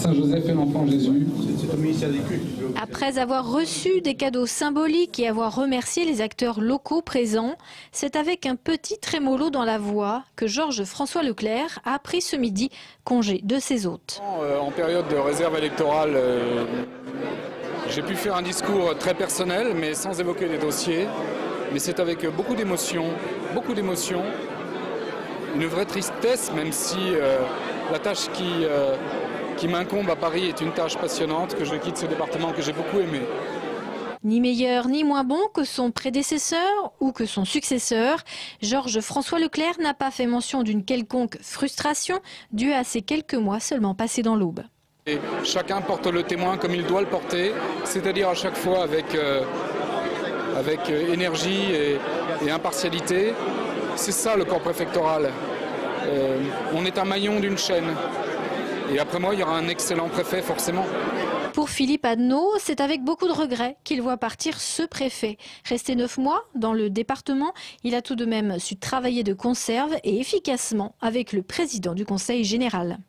Saint-Joseph et l'Enfant Jésus. C'est au ministère des Cultes. Après avoir reçu des cadeaux symboliques et avoir remercié les acteurs locaux présents, c'est avec un petit trémolo dans la voix que Georges-François Leclerc a pris ce midi congé de ses hôtes. En période de réserve électorale, j'ai pu faire un discours très personnel, mais sans évoquer des dossiers. Mais c'est avec beaucoup d'émotion, une vraie tristesse, même si la tâche qui m'incombe à Paris est une tâche passionnante, que je quitte ce département que j'ai beaucoup aimé. Ni meilleur ni moins bon que son prédécesseur ou que son successeur, Georges-François Leclerc n'a pas fait mention d'une quelconque frustration due à ces quelques mois seulement passés dans l'Aube. Et chacun porte le témoin comme il doit le porter, c'est-à-dire à chaque fois avec énergie et impartialité. C'est ça le corps préfectoral. On est un maillon d'une chaîne. Et après moi, il y aura un excellent préfet, forcément. Pour Philippe Adneau, c'est avec beaucoup de regrets qu'il voit partir ce préfet. Resté 9 mois dans le département, il a tout de même su travailler de conserve et efficacement avec le président du Conseil général.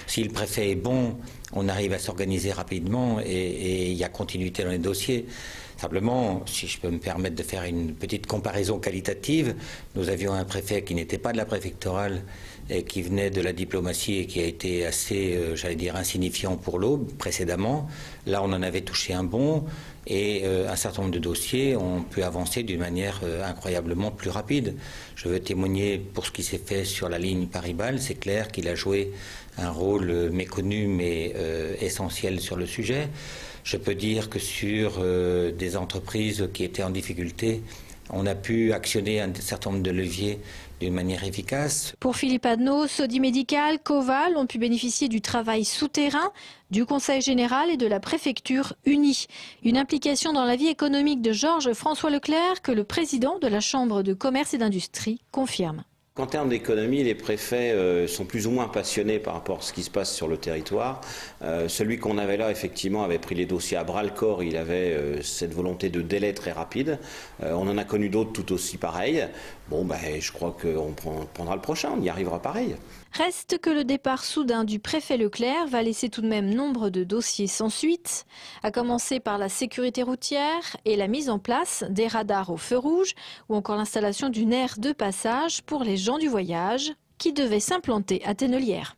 Si le préfet est bon, on arrive à s'organiser rapidement et il y a continuité dans les dossiers. Simplement, si je peux me permettre de faire une petite comparaison qualitative, nous avions un préfet qui n'était pas de la préfectorale et qui venait de la diplomatie et qui a été assez, j'allais dire, insignifiant pour l'Aube précédemment. Là, on en avait touché un bon et un certain nombre de dossiers ont pu avancer d'une manière incroyablement plus rapide. Je veux témoigner pour ce qui s'est fait sur la ligne Paris-Bâle. C'est clair qu'il a joué un rôle méconnu mais essentiel sur le sujet. Je peux dire que sur des entreprises qui étaient en difficulté, on a pu actionner un certain nombre de leviers d'une manière efficace. Pour Philippe Adneau, Sodi Médical, Coval ont pu bénéficier du travail souterrain du Conseil général et de la préfecture unie. Une implication dans la vie économique de Georges-François Leclerc que le président de la Chambre de commerce et d'industrie confirme. En termes d'économie, les préfets sont plus ou moins passionnés par rapport à ce qui se passe sur le territoire. Celui qu'on avait là, effectivement, avait pris les dossiers à bras-le-corps. Il avait cette volonté de délai très rapide. On en a connu d'autres tout aussi pareils. Bon, je crois qu'on prendra le prochain, on y arrivera pareil. Reste que le départ soudain du préfet Leclerc va laisser tout de même nombre de dossiers sans suite, à commencer par la sécurité routière et la mise en place des radars au feu rouge ou encore l'installation d'une aire de passage pour les gens du voyage qui devait s'implanter à Tennelière.